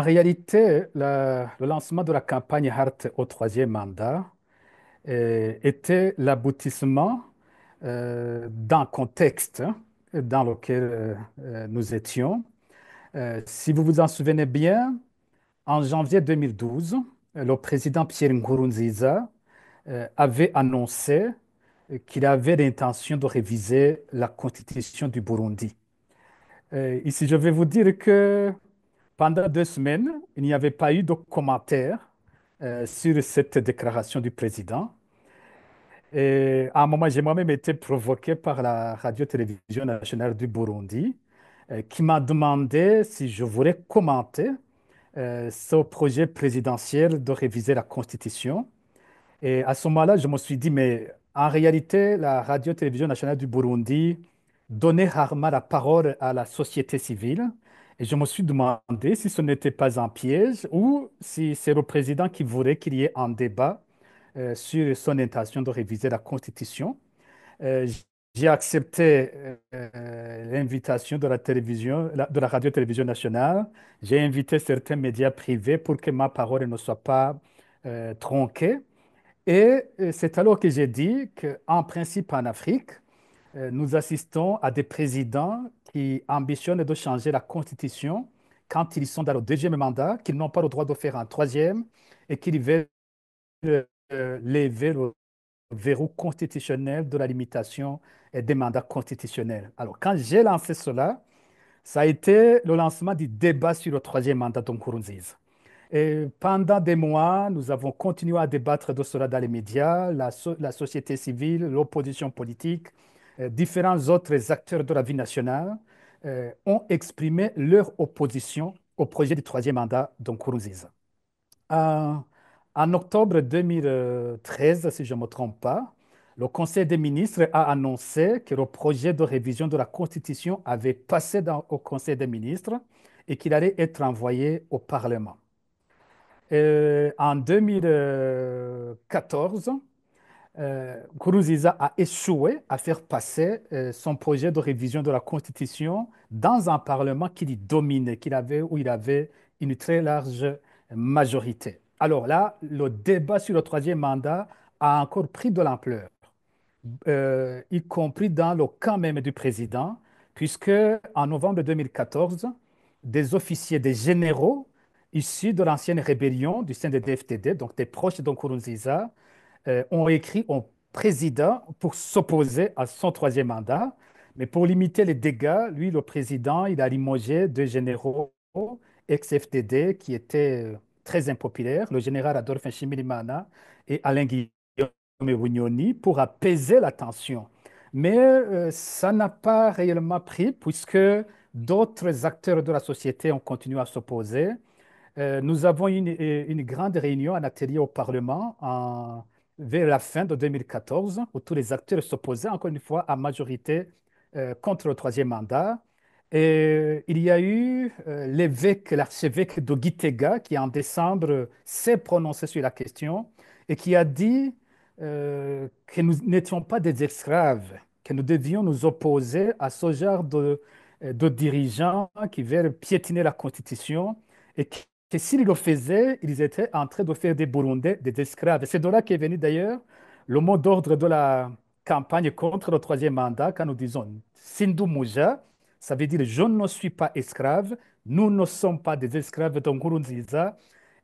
En réalité, le lancement de la campagne Hart au troisième mandat était l'aboutissement d'un contexte dans lequel nous étions. Si vous vous en souvenez bien, en janvier 2012, le président Pierre Nkurunziza avait annoncé qu'il avait l'intention de réviser la constitution du Burundi. Ici, je vais vous dire que pendant 2 semaines, il n'y avait pas eu de commentaires sur cette déclaration du président. Et à un moment, j'ai moi-même été provoqué par la radio-télévision nationale du Burundi, qui m'a demandé si je voulais commenter ce projet présidentiel de réviser la Constitution. Et à ce moment-là, je me suis dit, mais en réalité, la radio-télévision nationale du Burundi donnait rarement la parole à la société civile. Et je me suis demandé si ce n'était pas un piège ou si c'est le président qui voulait qu'il y ait un débat sur son intention de réviser la Constitution. Euh, j'ai accepté l'invitation de la télévision, de la radio-télévision nationale. J'ai invité certains médias privés pour que ma parole ne soit pas tronquée. Et c'est alors que j'ai dit qu'en principe, en Afrique, nous assistons à des présidents qui ambitionnent de changer la constitution quand ils sont dans le deuxième mandat, qu'ils n'ont pas le droit de faire un troisième et qu'ils veulent lever le verrou constitutionnel de la limitation des mandats constitutionnels. Alors, quand j'ai lancé cela, ça a été le lancement du débat sur le troisième mandat de Nkurunziza. Et pendant des mois, nous avons continué à débattre de cela dans les médias, la société civile, l'opposition politique, différents autres acteurs de la vie nationale ont exprimé leur opposition au projet du troisième mandat de Nkurunziza. En, en octobre 2013, si je ne me trompe pas, le Conseil des ministres a annoncé que le projet de révision de la Constitution avait passé au Conseil des ministres et qu'il allait être envoyé au Parlement. En 2014, Nkurunziza a échoué à faire passer son projet de révision de la Constitution dans un Parlement qu'il dominait, où il avait une très large majorité. Alors là, le débat sur le troisième mandat a encore pris de l'ampleur, y compris dans le camp même du président, puisque en novembre 2014, des officiers, des généraux issus de l'ancienne rébellion du sein de DFTD, donc des proches de Nkurunziza, ont écrit au président pour s'opposer à son troisième mandat. Mais pour limiter les dégâts, lui, le président, il a limogé deux généraux ex-FDD qui étaient très impopulaires, le général Adolphe Nshimirimana et Alain Guillaume Bunyoni, pour apaiser la tension. Mais ça n'a pas réellement pris puisque d'autres acteurs de la société ont continué à s'opposer. Nous avons eu une grande réunion, un atelier au Parlement vers la fin de 2014, où tous les acteurs s'opposaient, encore une fois, à majorité contre le troisième mandat. Et il y a eu l'évêque, l'archevêque de Gitega, qui en décembre s'est prononcé sur la question et qui a dit que nous n'étions pas des esclaves, que nous devions nous opposer à ce genre de dirigeants qui veulent piétiner la Constitution et que s'ils le faisaient, ils étaient en train de faire des Burundais des esclaves. C'est de là qu'est venu d'ailleurs le mot d'ordre de la campagne contre le troisième mandat, quand nous disons Sindhu Muja, ça veut dire je ne suis pas esclave, nous ne sommes pas des esclaves de Nkurunziza.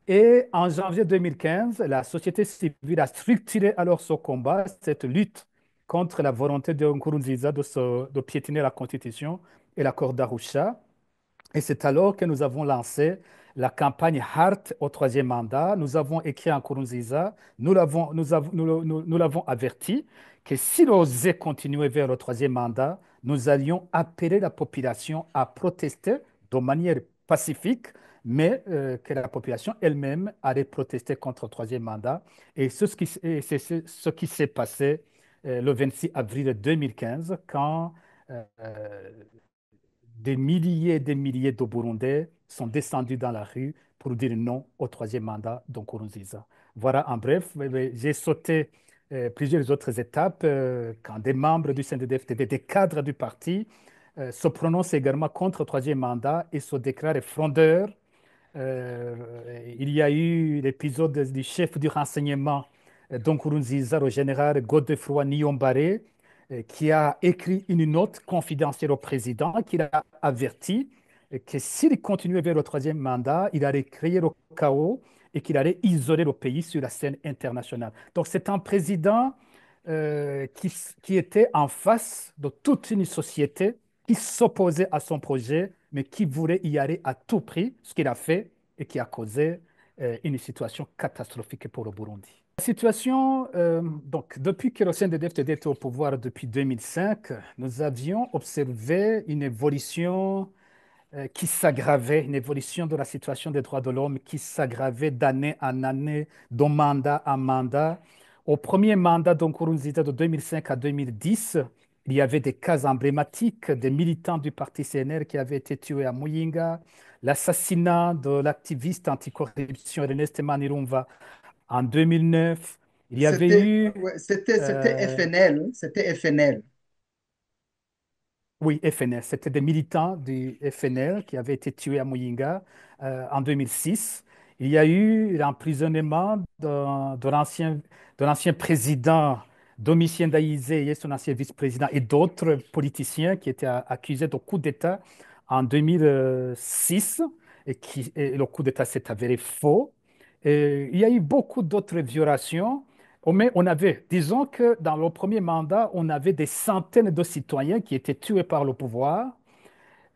Et en janvier 2015, la société civile a structuré alors ce combat, cette lutte contre la volonté de Nkurunziza de piétiner la Constitution et l'accord d'Arusha. Et c'est alors que nous avons lancé la campagne Hart au troisième mandat. Nous avons écrit à Nkurunziza, nous l'avons averti que s'il osait continuer vers le troisième mandat, nous allions appeler la population à protester de manière pacifique, mais que la population elle-même allait protester contre le troisième mandat. Et c'est ce qui s'est passé le 26 avril 2015, quand des milliers et des milliers de Burundais sont descendus dans la rue pour dire non au troisième mandat de Nkurunziza. Voilà, en bref, j'ai sauté plusieurs autres étapes quand des membres du CNDD-FDD, des cadres du parti, se prononcent également contre le troisième mandat et se déclarent frondeurs Euh, il y a eu l'épisode du chef du renseignement d'Nkurunziza, le général Godefroid Niyombare, qui a écrit une note confidentielle au président qui l'a averti que s'il continuait vers le troisième mandat, il allait créer le chaos et qu'il allait isoler le pays sur la scène internationale. Donc c'est un président qui était en face de toute une société qui s'opposait à son projet, mais qui voulait y aller à tout prix, ce qu'il a fait et qui a causé une situation catastrophique pour le Burundi. La situation, donc, depuis que le CNDD-FDD était au pouvoir depuis 2005, nous avions observé une évolution qui s'aggravait, une évolution de la situation des droits de l'homme qui s'aggravait d'année en année, de mandat en mandat. Au premier mandat d'Nkurunziza de 2005 à 2010, il y avait des cas emblématiques des militants du parti CNR qui avaient été tués à Muyinga, l'assassinat de l'activiste anticorruption Ernest Manirumva en 2009. Il y avait C'était eu ouais, c'était euh, FNL, hein, c'était FNL. Oui, FNL. C'était des militants du FNL qui avaient été tués à Muyinga en 2006. Il y a eu l'emprisonnement de l'ancien président Domitien Daïzé et son ancien vice-président et d'autres politiciens qui étaient accusés de coup d'État en 2006 et le coup d'État s'est avéré faux. Et il y a eu beaucoup d'autres violations. Mais on avait, disons que dans le premier mandat, on avait des centaines de citoyens qui étaient tués par le pouvoir,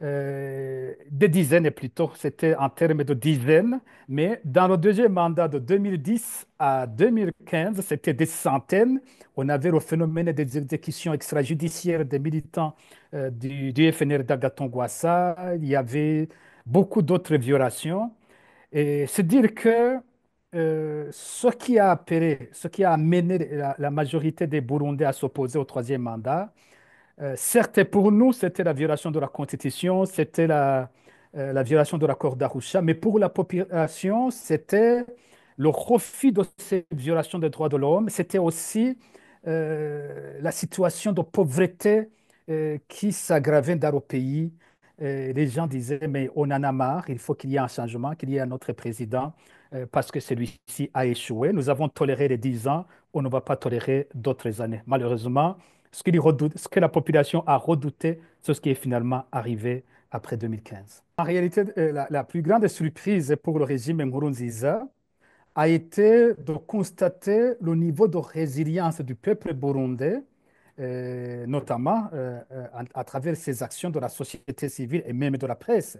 des dizaines plutôt, c'était en termes de dizaines, mais dans le deuxième mandat de 2010 à 2015, c'était des centaines. On avait le phénomène des exécutions extrajudiciaires des militants du FNR d'Agaton-Guassa, il y avait beaucoup d'autres violations. Et c'est dire que ce qui a amené la majorité des Burundais à s'opposer au troisième mandat, certes, pour nous, c'était la violation de la Constitution, c'était la violation de l'accord d'Arusha, mais pour la population, c'était le refus de ces violations des droits de l'homme, c'était aussi la situation de pauvreté qui s'aggravait dans le pays. Les gens disaient, mais on en a marre, il faut qu'il y ait un changement, qu'il y ait un autre président, parce que celui-ci a échoué. Nous avons toléré les 10 ans, on ne va pas tolérer d'autres années. Malheureusement, ce que la population a redouté, c'est ce qui est finalement arrivé après 2015. En réalité, la plus grande surprise pour le régime Nkurunziza a été de constater le niveau de résilience du peuple burundais, notamment à travers ses actions de la société civile et même de la presse.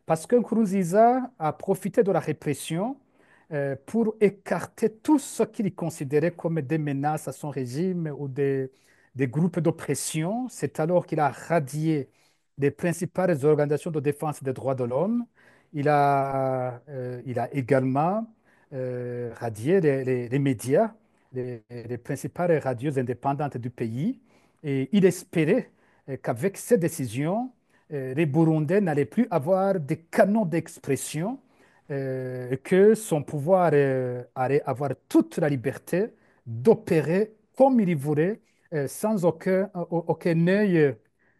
Parce que Nkurunziza a profité de la répression pour écarter tout ce qu'il considérait comme des menaces à son régime ou des groupes d'oppression. C'est alors qu'il a radié les principales organisations de défense des droits de l'homme. Il a également radié les médias, les principales radios indépendantes du pays. Et il espérait qu'avec ces décisions, les Burundais n'allaient plus avoir des canaux d'expression, que son pouvoir allait avoir toute la liberté d'opérer comme il voulait, sans aucun œil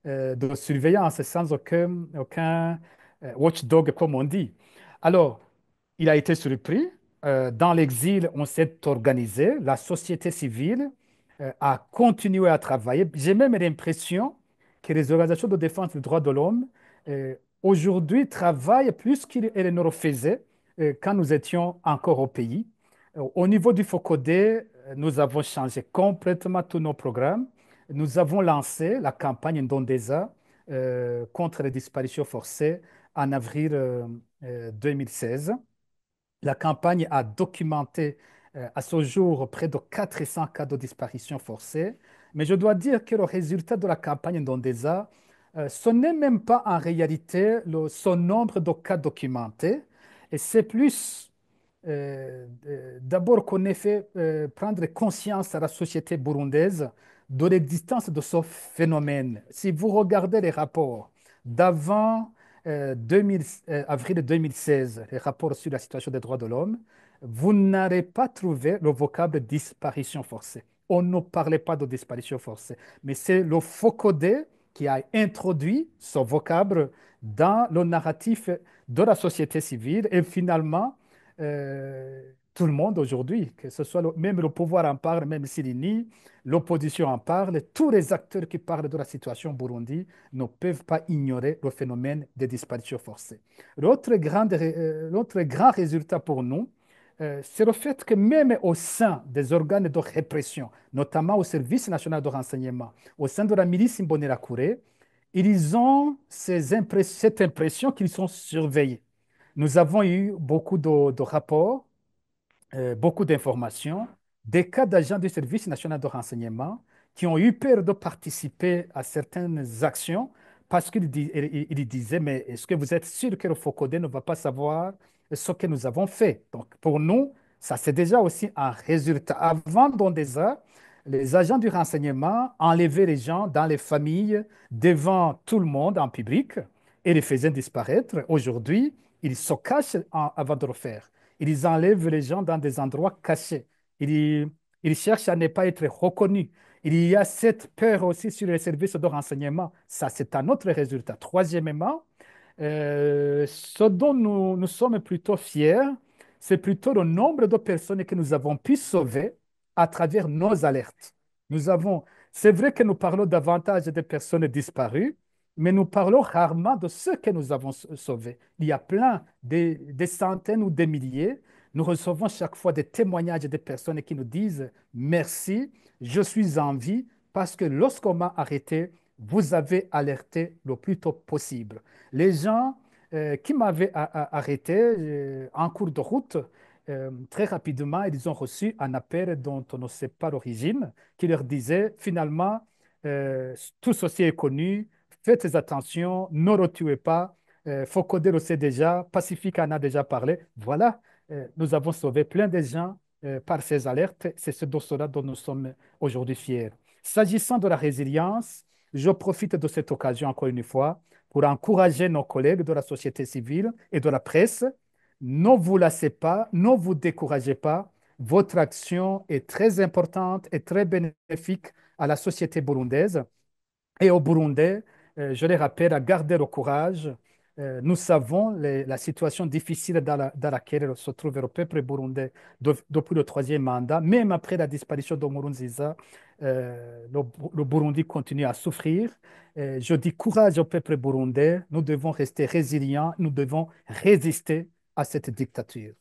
de surveillance, sans aucun watchdog, comme on dit. Alors, il a été surpris. Dans l'exil, on s'est organisé. La société civile a continué à travailler. J'ai même l'impression que les organisations de défense des droits de l'homme euh, aujourd'hui travaillent plus qu'elles ne le faisaient quand nous étions encore au pays. Au niveau du FOCODE, nous avons changé complètement tous nos programmes. Nous avons lancé la campagne Ndondeza contre les disparitions forcées en avril 2016. La campagne a documenté à ce jour près de 400 cas de disparition forcée. Mais je dois dire que le résultat de la campagne Ndondeza, ce n'est même pas en réalité son nombre de cas documentés, et c'est plus d'abord qu'on ait fait prendre conscience à la société burundaise de l'existence de ce phénomène. Si vous regardez les rapports d'avant 2000 avril 2016, les rapports sur la situation des droits de l'homme, vous n'allez pas trouvé le vocable disparition forcée. On ne parlait pas de disparition forcée, mais c'est le FOCODE qui a introduit ce vocable dans le narratif de la société civile. Et finalement, tout le monde aujourd'hui, que ce soit même le pouvoir en parle, même s'il nie, l'opposition en parle, tous les acteurs qui parlent de la situation au Burundi ne peuvent pas ignorer le phénomène des disparitions forcées. L'autre grand résultat pour nous, c'est le fait que même au sein des organes de répression, notamment au service national de renseignement, au sein de la milice Imbonerakure, ils ont cette impression qu'ils sont surveillés. Nous avons eu beaucoup de rapports, beaucoup d'informations, des cas d'agents du service national de renseignement qui ont eu peur de participer à certaines actions parce qu'ils disaient, mais est-ce que vous êtes sûr que le Focodé ne va pas savoir ce que nous avons fait? Donc, pour nous, ça c'est déjà aussi un résultat. Avant, dans des heures, les agents du renseignement enlevaient les gens dans les familles devant tout le monde en public et les faisaient disparaître. Aujourd'hui, ils se cachent avant de le faire. Ils enlèvent les gens dans des endroits cachés. Ils, ils cherchent à ne pas être reconnus. Il y a cette peur aussi sur les services de renseignement. Ça, c'est un autre résultat. Troisièmement, ce dont nous sommes plutôt fiers, c'est plutôt le nombre de personnes que nous avons pu sauver à travers nos alertes. Nous avons, c'est vrai que nous parlons davantage des personnes disparues, mais nous parlons rarement de ceux que nous avons sauvés. Il y a plein, des centaines ou des milliers. Nous recevons chaque fois des témoignages de personnes qui nous disent merci, je suis en vie parce que lorsqu'on m'a arrêté, vous avez alerté le plus tôt possible. Les gens qui m'avaient arrêté en cours de route, très rapidement, ils ont reçu un appel dont on ne sait pas l'origine, qui leur disait finalement, tout ceci est connu, faites attention, ne retuez pas. Focodé le sait déjà, Pacifique en a déjà parlé. Voilà, nous avons sauvé plein de gens par ces alertes. C'est ce dossier-là dont nous sommes aujourd'hui fiers. S'agissant de la résilience, je profite de cette occasion encore une fois pour encourager nos collègues de la société civile et de la presse. Ne vous lassez pas, ne vous découragez pas. Votre action est très importante et très bénéfique à la société burundaise. Et au Burundais, je les rappelle à garder le courage. Nous savons la situation difficile dans laquelle se trouve le peuple burundais depuis le troisième mandat. Même après la disparition de Nkurunziza, le Burundi continue à souffrir. Je dis courage au peuple burundais. Nous devons rester résilients. Nous devons résister à cette dictature.